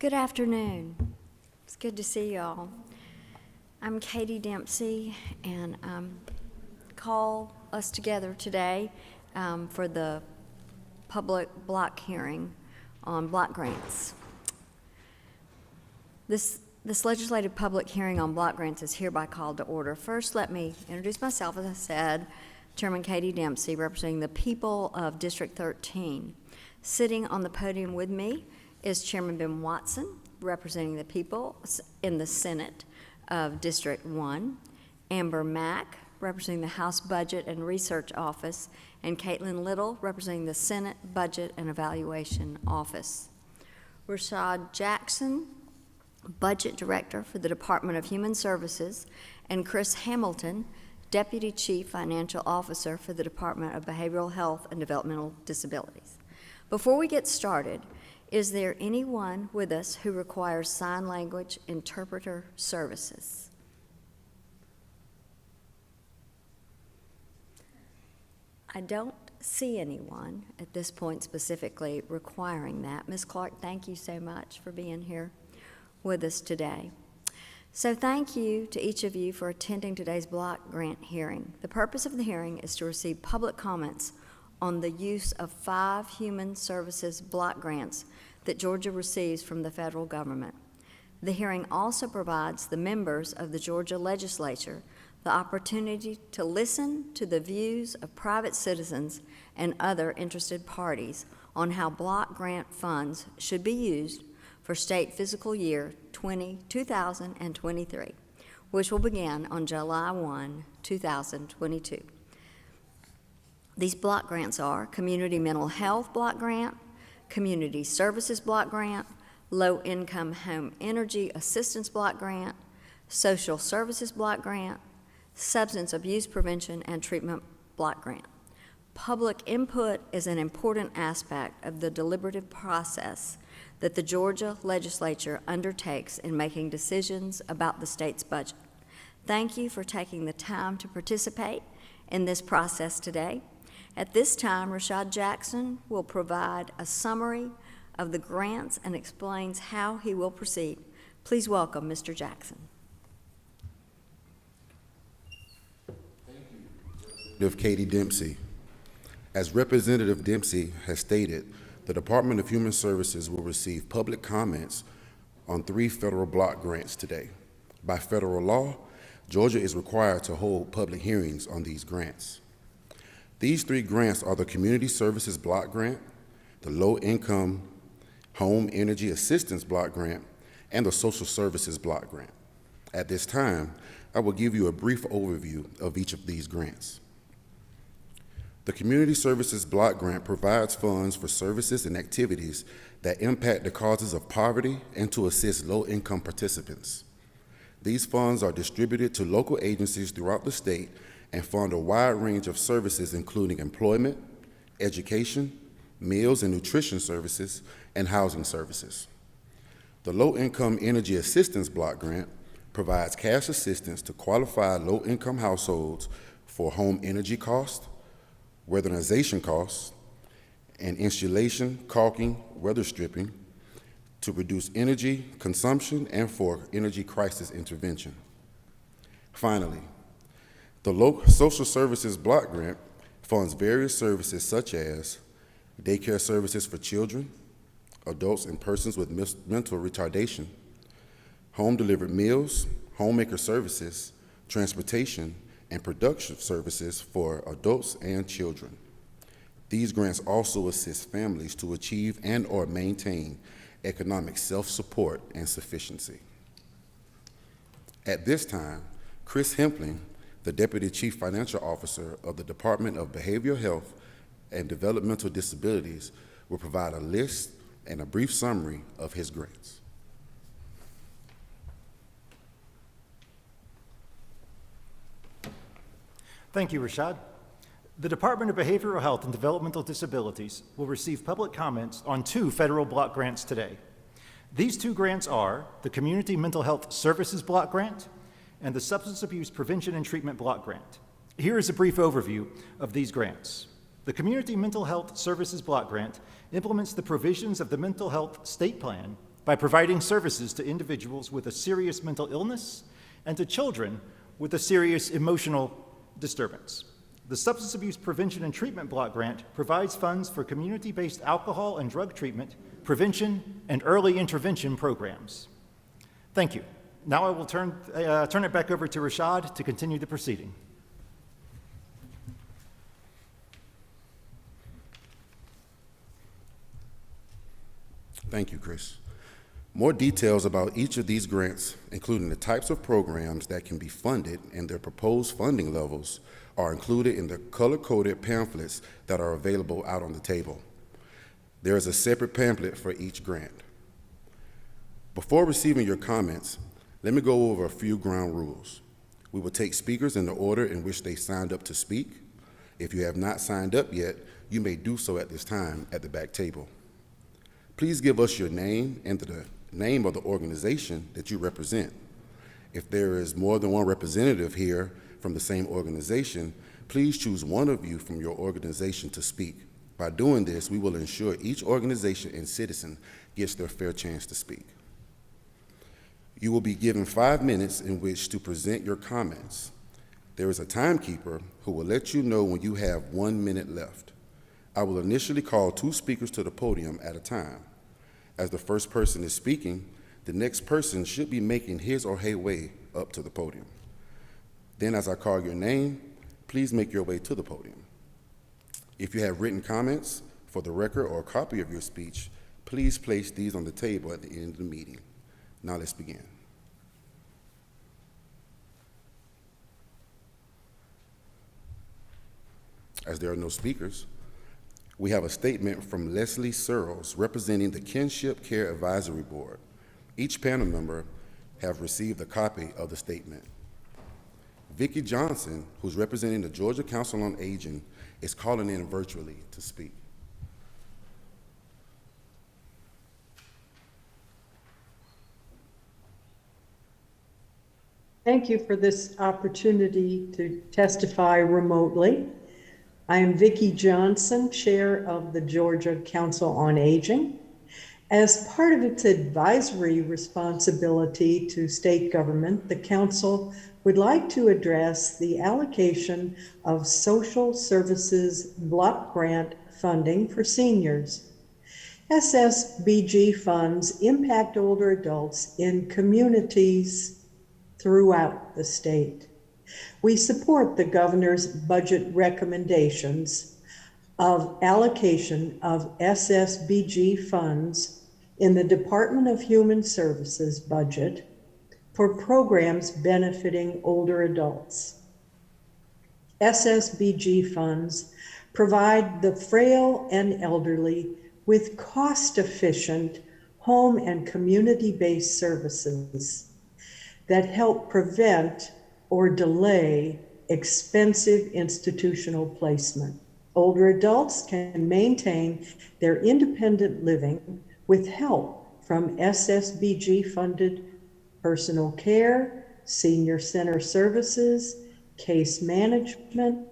Good afternoon. It's good to see y'all. I'm Katie Dempsey, and call us together today for the public block hearing on block grants. This legislative public hearing on block grants is hereby called to order. First, let me introduce myself. As I said, Chairman Katie Dempsey, representing the people of District 13. Sitting on the podium with me is Chairman Ben Watson, representing the people in the Senate of District 1, Amber Mack, representing the House Budget and Research Office, and Caitlin Little, representing the Senate Budget and Evaluation Office. Rashad Jackson, Budget Director for the Department of Human Services, and Chris Hamilton, Deputy Chief Financial Officer for the Department of Behavioral Health and Developmental Disabilities. Before we get started, is there anyone with us who requires sign language interpreter services? I don't see anyone at this point specifically requiring that. Ms. Clark, thank you so much for being here with us today. So thank you to each of you for attending today's block grant hearing. The purpose of the hearing is to receive public comments on the use of 5 human services block grants that Georgia receives from the federal government. The hearing also provides the members of the Georgia legislature the opportunity to listen to the views of private citizens and other interested parties on how block grant funds should be used for state fiscal year 2023, which will begin on July 1, 2022. These block grants are Community Mental Health Block Grant, Community Services Block Grant, Low Income Home Energy Assistance Block Grant, Social Services Block Grant, Substance Abuse Prevention and Treatment Block Grant. Public input is an important aspect of the deliberative process that the Georgia legislature undertakes in making decisions about the state's budget. Thank you for taking the time to participate in this process today. At this time, Rashad Jackson will provide a summary of the grants and explains how he will proceed. Please welcome Mr. Jackson. Thank you, Representative Katie Dempsey. As Representative Dempsey has stated, the Department of Human Services will receive public comments on 3 federal block grants today. By federal law, Georgia is required to hold public hearings on these grants. These 3 grants are the Community Services Block Grant, the Low Income Home Energy Assistance Block Grant, and the Social Services Block Grant. At this time, I will give you a brief overview of each of these grants. The Community Services Block Grant provides funds for services and activities that impact the causes of poverty and to assist low-income participants. These funds are distributed to local agencies throughout the state and fund a wide range of services including employment, education, meals and nutrition services, and housing services. The Low Income Energy Assistance Block Grant provides cash assistance to qualified low-income households for home energy costs, weatherization costs, and insulation, caulking, weather stripping to reduce energy consumption and for energy crisis intervention. Finally, the Social Services Block Grant funds various services such as daycare services for children, adults, and persons with mental retardation, home-delivered meals, homemaker services, transportation, and production services for adults and children. These grants also assist families to achieve and/or maintain economic self-support and sufficiency. At this time, Chris Hamilton, the Deputy Chief Financial Officer of the Department of Behavioral Health and Developmental Disabilities, will provide a list and a brief summary of his grants. Thank you, Rashad. The Department of Behavioral Health and Developmental Disabilities will receive public comments on 2 federal block grants today. These 2 grants are the Community Mental Health Services Block Grant and the Substance Abuse Prevention and Treatment Block Grant. Here is a brief overview of these grants. The Community Mental Health Services Block Grant implements the provisions of the Mental Health State Plan by providing services to individuals with a serious mental illness and to children with a serious emotional disturbance. The Substance Abuse Prevention and Treatment Block Grant provides funds for community-based alcohol and drug treatment, prevention, and early intervention programs. Thank you. Now I will turn it back over to Rashad to continue the proceeding. Thank you, Chris. More details about each of these grants, including the types of programs that can be funded and their proposed funding levels, are included in the color-coded pamphlets that are available out on the table. There is a separate pamphlet for each grant. Before receiving your comments, let me go over a few ground rules. We will take speakers in the order in which they signed up to speak. If you have not signed up yet, you may do so at this time at the back table. Please give us your name and the name of the organization that you represent. If there is more than one representative here from the same organization, please choose one of you from your organization to speak. By doing this, we will ensure each organization and citizen gets their fair chance to speak. You will be given 5 minutes in which to present your comments. There is a timekeeper who will let you know when you have 1 minute left. I will initially call 2 speakers to the podium at a time. As the first person is speaking, the next person should be making his or her way up to the podium. Then as I call your name, please make your way to the podium. If you have written comments for the record or a copy of your speech, please place these on the table at the end of the meeting. Now let's begin. As there are no speakers, we have a statement from Leslie Searles representing the Kinship Care Advisory Board. Each panel member have received a copy of the statement. Vicki Johnson, who's representing the Georgia Council on Aging, is calling in virtually to speak. Thank you for this opportunity to testify remotely. I am Vicki Johnson, Chair of the Georgia Council on Aging. As part of its advisory responsibility to state government, the Council would like to address the allocation of social services block grant funding for seniors. SSBG funds impact older adults in communities throughout the state. We support the governor's budget recommendations of allocation of SSBG funds in the Department of Human Services budget for programs benefiting older adults. SSBG funds provide the frail and elderly with cost-efficient home and community-based services that help prevent or delay expensive institutional placement. Older adults can maintain their independent living with help from SSBG-funded personal care, senior center services, case management,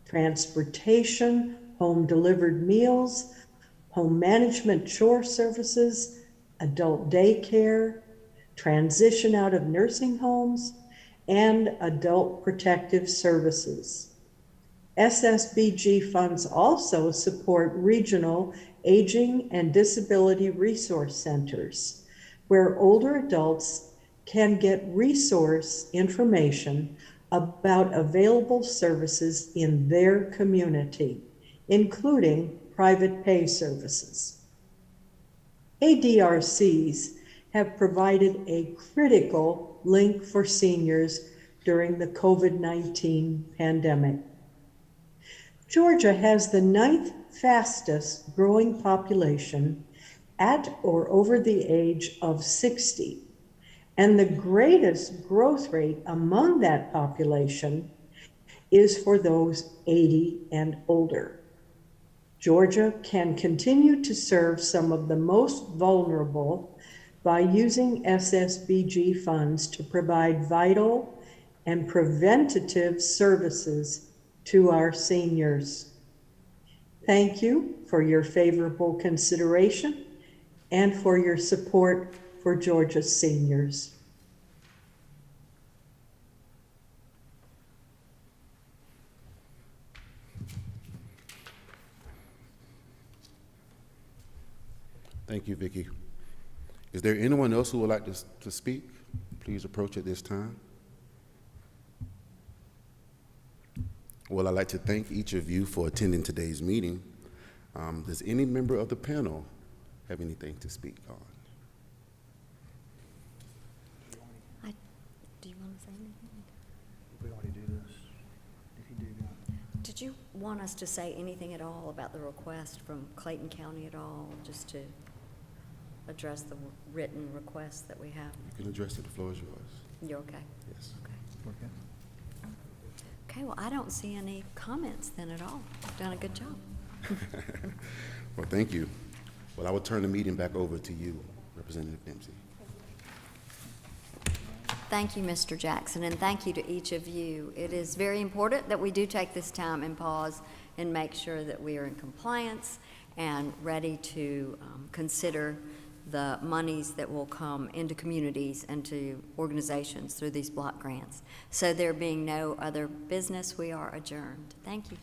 transportation, home-delivered meals, home management chore services, adult daycare, transition out of nursing homes, and adult protective services. SSBG funds also support regional aging and disability resource centers, where older adults can get resource information about available services in their community, including private pay services. ADRCs have provided a critical link for seniors during the COVID-19 pandemic. Georgia has the 9th fastest growing population at or over the age of 60, and the greatest growth rate among that population is for those 80 and older. Georgia can continue to serve some of the most vulnerable by using SSBG funds to provide vital and preventative services to our seniors. Thank you for your favorable consideration and for your support for Georgia's seniors. Thank you, Vicki. Is there anyone else who would like to speak? Please approach at this time. Well, I'd like to thank each of you for attending today's meeting. Does any member of the panel have anything to speak on? Do you want to say anything? We already do this. If you do that. Did you want us to say anything at all about the request from Clayton County at all, just to address the written request that we have? You can address it. The floor is yours. You're okay? Yes. Okay. We're good. Okay, well, I don't see any comments then at all. You've done a good job. Well, thank you. Well, I will turn the meeting back over to you, Representative Dempsey. Thank you, Mr. Jackson, and thank you to each of you. It is very important that we do take this time and pause and make sure that we are in compliance and ready to consider the monies that will come into communities and to organizations through these block grants. So there being no other business, we are adjourned. Thank you.